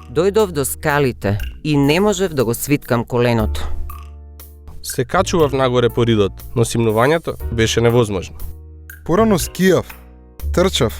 Дојдов до скалите и не можев да го свиткам коленото. Се качував нагоре по ридот, но симнувањето беше невозможно. Порано скијав, трчав,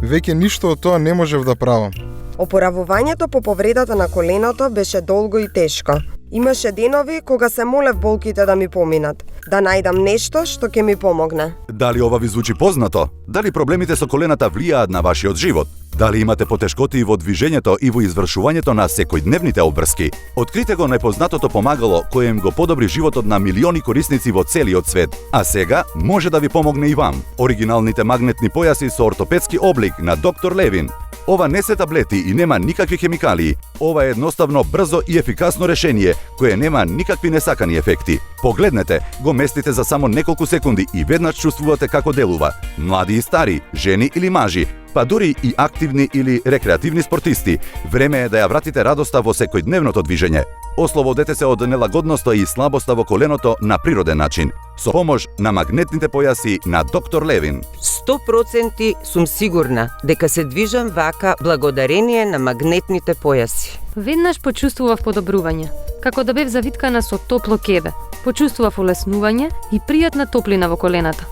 веќе ништо од тоа не можев да правам. Опоравувањето по повредата на коленото беше долго и тешко. Имаше денови кога се молев болките да ми поминат, да најдам нешто што ќе ми помогне. Дали ова ви звучи познато? Дали проблемите со колената влијаат на вашиот живот? Дали имате потешкоти во движењето и во извршувањето на секојдневните обврски? Открите го најпознатото помагало кое им го подобри животот на милиони корисници во целиот свет. А сега може да ви помогне и вам. Оригиналните магнетни појаси со ортопедски облик на доктор Левин. Ова не се таблети и нема никакви хемикалии. Ова е едноставно, брзо и ефикасно решение кое нема никакви несакани ефекти. Погледнете, го местите за само неколку секунди и веднаш чувствувате како делува. Млади и стари, жени или мажи, па дури и активни или рекреативни спортисти, време е да ја вратите радоста во секојдневното движење. Ослободете се од нелагодноста и слабоста во коленото на природен начин, со помош на магнетните појаси на доктор Левин. 100% сум сигурна дека се движам вака благодарение на магнетните појаси. Веднаш почувствував подобрување, како да бев завиткана со топло кеде. Почувствував олеснување и пријатна топлина во колената.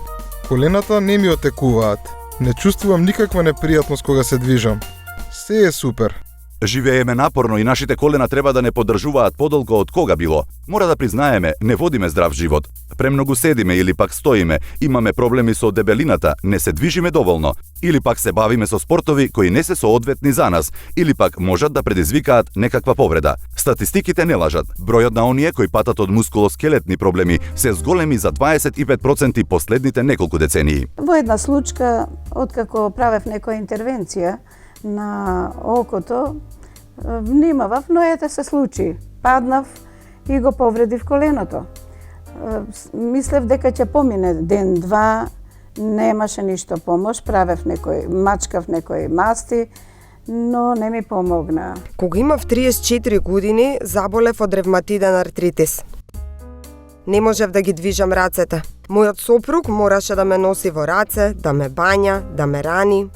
Колената не ми отекуваат. Не чувствувам никаква непријатност кога се движам. Се е супер. Живееме напорно и нашите колена треба да не поддржуваат подолго од кога било. Мора да признаеме, не водиме здрав живот. Премногу седиме или пак стоиме, имаме проблеми со дебелината, не се движиме доволно, или пак се бавиме со спортови кои не се соодветни за нас, или пак можат да предизвикаат некаква повреда. Статистиките не лажат. Бројот на оние кои патат од мускулоскелетни проблеми се зголеми за 25% последните неколку децении. Во една случка, откако правев некоја интервенција на окото, внимавав, но ете се случи. Паднав и го повредив коленото. Мислев дека ќе помине ден-два, немаше ништо помош, мачкав некои масти, но не ми помогна. Кога имав 34 години, заболев од ревматиден артритис. Не можев да ги движам рацете. Мојот сопруг мораше да ме носи во раце, да ме бања, да ме рани.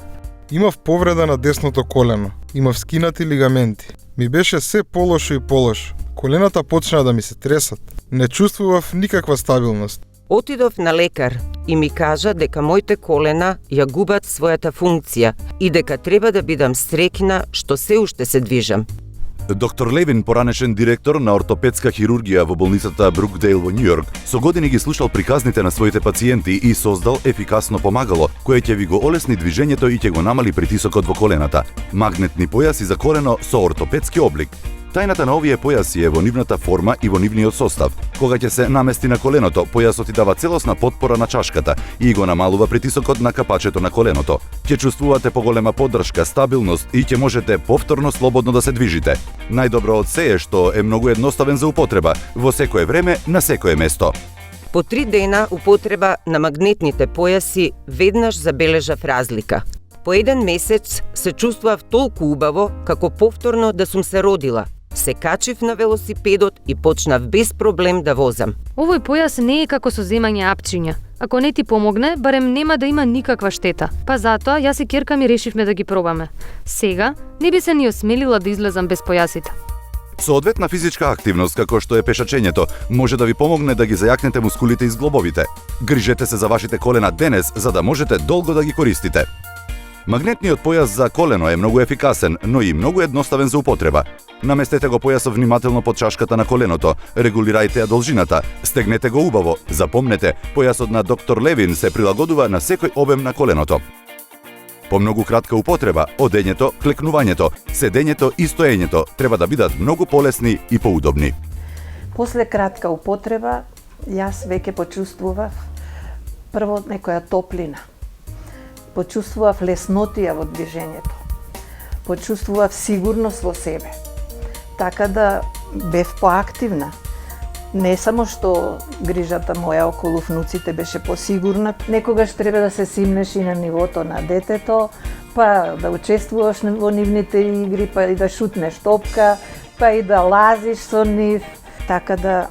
Имав повреда на десното колено. Имав скинати лигаменти. Ми беше се полошо и полошо. Колената почна да ми се тресат. Не чувствував никаква стабилност. Отидов на лекар и ми кажа дека моите колена ја губат својата функција и дека треба да бидам среќна што се уште се движам. Доктор Левин, поранешен директор на ортопедска хирургија во болницата Брукдейл во Њујорк, со години ги слушал приказните на своите пациенти и создал ефикасно помагало кое ќе ви го олесни движењето и ќе го намали притисокот во колената. Магнетни појаси за колено со ортопедски облик. Тајната на овие појаси е во нивната форма и во нивниот состав. Кога ќе се намести на коленото, појасот ти дава целосна потпора на чашката и го намалува притисокот на капачето на коленото. Ќе чувствувате поголема поддршка, стабилност и ќе можете повторно слободно да се движите. Најдобро од се е што е многу едноставен за употреба, во секое време, на секое место. По 3 дена употреба на магнетните појаси веднаш забележав разлика. По 1 месец се чувствував толку убаво како повторно да сум се родила. Се качив на велосипедот и почнав без проблем да возам. Овој појас не е како со земање апчиња. Ако не ти помогне, барем нема да има никаква штета. Па затоа јас и ќерка ми решивме да ги пробаме. Сега не би се ни осмелила да излезам без појасите. Соодветна физичка активност, како што е пешачењето, може да ви помогне да ги зајакнете мускулите и зглобовите. Грижете се за вашите колена денес, за да можете долго да ги користите. Магнетниот појас за колено е многу ефикасен, но и многу едноставен за употреба. Наместете го појасот внимателно под чашката на коленото, регулирајте ја должината, стегнете го убаво. Запомнете, појасот на доктор Левин се прилагодува на секој обем на коленото. По многу кратка употреба, одењето, клекнувањето, седењето и стоењето треба да бидат многу полесни и поудобни. После кратка употреба, јас веќе почувствував прво некоја топлина. Почувствував леснотија во движењето. Почувствував сигурност во себе. Така да бев поактивна. Не само што грижата моја околу внуците беше посигурна, некогаш треба да се симнеш и на нивото на детето, па да учествуваш во нивните игри, па и да шутнеш топка, па и да лазиш со нив. Така да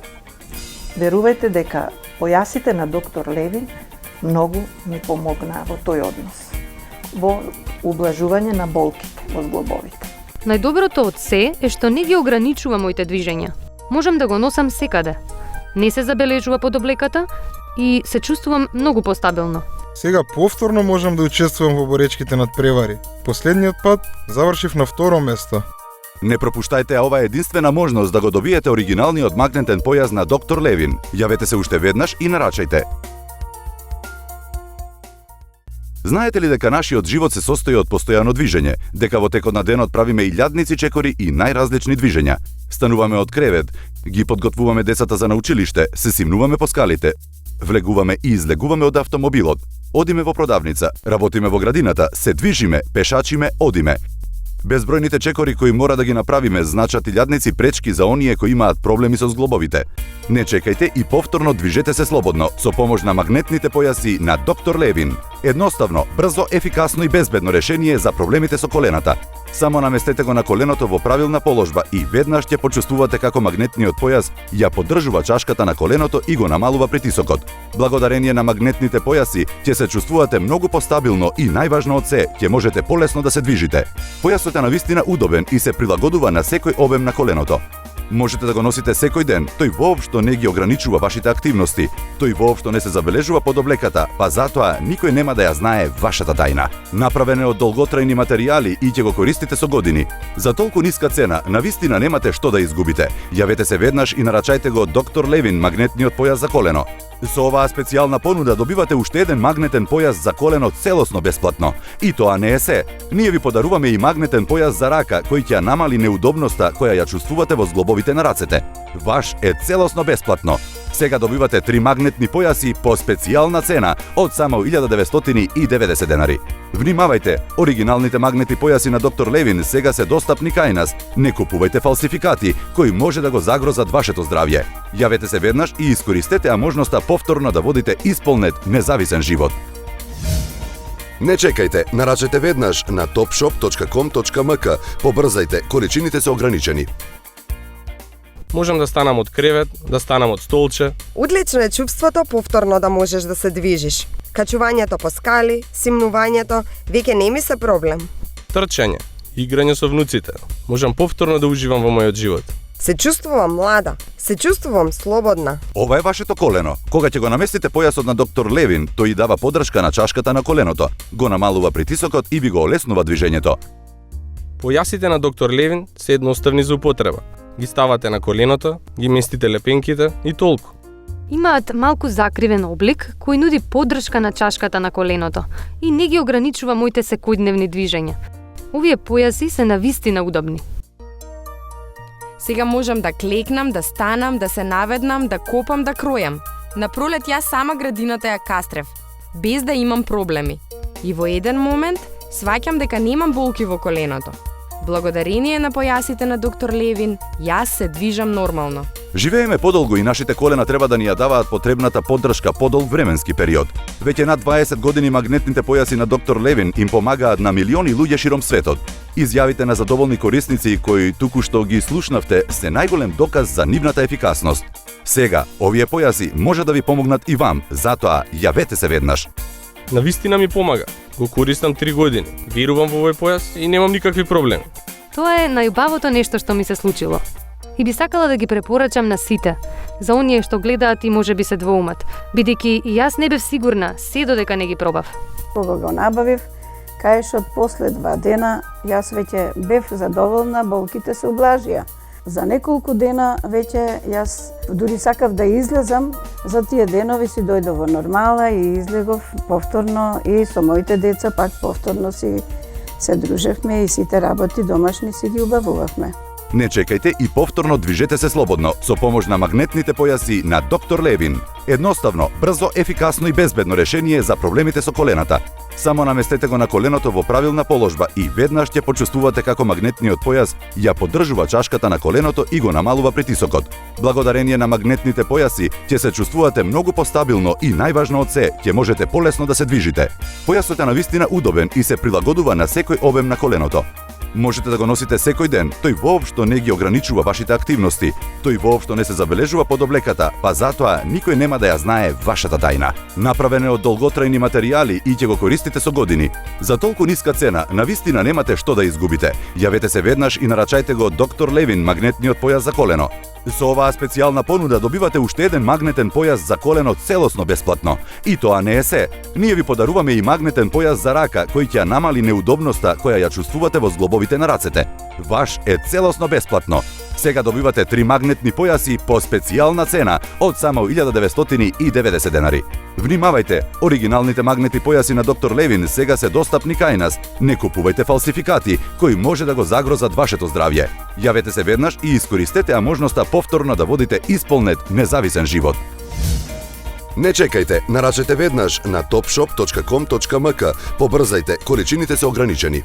верувајте дека појасите на доктор Левин многу ми помогнаа во тој однос, во ублажување на болките во зглобовите. Најдоброто од се е што не ги ограничува моите движења. Можам да го носам секаде. Не се забележува под облеката и се чувствувам многу постабилно. Сега повторно можам да учествувам во боречките надпревари. Последниот пат завршив на второ место. Не пропуштајте ова единствена можност да го добиете оригиналниот магнетен појас на доктор Левин. Јавете се уште веднаш и нарачајте. Знаете ли дека нашиот живот се состои од постојано движење, дека во текот на денот правиме илјадници чекори и најразлични движења? Стануваме од кревет, ги подготвуваме децата за на училиште, се симнуваме по скалите, влегуваме и излегуваме од автомобилот, одиме во продавница, работиме во градината, се движиме, пешачиме, одиме. Безбројните чекори кои мора да ги направиме значат илјадници пречки за оние кои имаат проблеми со зглобовите. Не чекајте и повторно движете се слободно со помош на магнетните појаси на доктор Левин. Едноставно, брзо, ефикасно и безбедно решение за проблемите со колената. Само наместете го на коленото во правилна положба и веднаш ќе почувствувате како магнетниот појас ја поддржува чашката на коленото и го намалува притисокот. Благодарение на магнетните појаси ќе се чувствувате многу постабилно и најважно од се, ќе можете полесно да се движите. Појасот е навистина удобен и се прилагодува на секој обем на коленото. Можете да го носите секој ден, тој воопшто не ги ограничува вашите активности, тој воопшто не се забележува под облеката, па затоа никој нема да ја знае вашата тајна. Направен е од долготрајни материјали и ќе го користите со години. За толку ниска цена, навистина немате што да изгубите. Јавете се веднаш и нарачајте го доктор Левин магнетниот појас за колено. Со оваа специјална понуда добивате уште еден магнетен појас за колено целосно бесплатно. И тоа не е се. Ние ви подаруваме и магнетен појас за рака, кој ќе намали неудобноста која ја чувствувате во зглобовите на рацете. Ваш е целосно бесплатно. Сега добивате 3 магнетни појаси по специјална цена од само 1990 денари. Внимавајте, оригиналните магнетни појаси на доктор Левин сега се достапни кај нас. Не купувајте фалсификати кои може да го загрозат вашето здравје. Јавете се веднаш и искористете можноста повторно да водите исполнет независен живот. Не чекајте, нарачајте веднаш на topshop.com.mk. Побрзајте, количините се ограничени. Можам да станам од кревет, да станам од столче. Одлично е чувството повторно да можеш да се движиш. Качувањето по скали, симнувањето, веќе не ми се проблем. Трчање, играње со внуците. Можам повторно да уживам во мојот живот. Се чувствувам млада, се чувствувам слободна. Ова е вашето колено. Кога ќе го наместите појасот на доктор Левин, тој дава поддршка на чашката на коленото, го намалува притисокот и ви го олеснува движењето. Појасите на доктор Левин се едноставни за употреба. Ги ставате на коленото, ги местите лепенките и толку. Имаат малку закривен облик кој нуди поддршка на чашката на коленото и не ги ограничува моите секојдневни движења. Овие појаси се навистина удобни. Сега можам да клекнам, да станам, да се наведнам, да копам, да кројам. На пролет јас сама градината ја кастрев, без да имам проблеми. И во еден момент сваќам дека немам болки во коленото. Благодарение на појасите на доктор Левин, јас се движам нормално. Живееме подолго и нашите колена треба да ни ја даваат потребната поддршка подолг временски период. Веќе над 20 години магнетните појаси на доктор Левин им помагаат на милиони луѓе широм светот. Изјавите на задоволни корисници кои туку-што ги слушнавте се најголем доказ за нивната ефикасност. Сега, овие појаси може да ви помогнат и вам, затоа јавете се веднаш. Навистина ми помага. Го користам 3 години. Верувам во овој појас и немам никакви проблеми. Тоа е најубавото нешто што ми се случило. И би сакала да ги препорачам на сите, за оние што гледаат и може би се двоумат, бидејќи и јас не бев сигурна се додека не ги пробав. Кога го набавив, каешот после 2 дена, јас веќе бев задоволна, болките се облажија. За неколку дена веќе јас дури сакав да излезам, за тие денови си дојдов во нормала и излегов повторно и со моите деца пак повторно си се дружевме и сите работи домашни си ги убавувавме. Не чекајте и повторно движете се слободно со помош на магнетните појаси на доктор Левин. Едноставно, брзо, ефикасно и безбедно решение за проблемите со колената. Само наместете го на коленото во правилна положба и веднаш ќе почувствувате како магнетниот појас ја поддржува чашката на коленото и го намалува притисокот. Благодарение на магнетните појаси ќе се чувствувате многу постабилно и најважно од се, ќе можете полесно да се движите. Појасот е навистина удобен и се прилагодува на секој обем на коленото. Можете да го носите секој ден, тој воопшто не ги ограничува вашите активности, тој воопшто не се забележува под облеката, па затоа никој нема да ја знае вашата тајна. Направен е од долготрајни материјали и ќе го користите со години. За толку ниска цена, навистина немате што да изгубите. Јавете се веднаш и нарачајте го Доктор Левин магнетниот појас за колено. Со оваа специјална понуда добивате уште еден магнетен појас за колено целосно бесплатно. И тоа не е се. Ние ви подаруваме и магнетен појас за рака, кој ќе ја намали неудобноста која ја чувствувате во зглобовите на рацете. Ваш е целосно бесплатно. Сега добивате 3 магнетни појаси по специјална цена од само 1990 денари. Внимавајте, оригиналните магнетни појаси на Доктор Левин сега се достапни кај нас. Не купувајте фалсификати кои може да го загрозат вашето здравје. Јавете се веднаш и искористете можноста повторно да водите исполнет независен живот. Не чекајте, нарачете веднаш на topshop.com.mk. Побрзајте, количините се ограничени.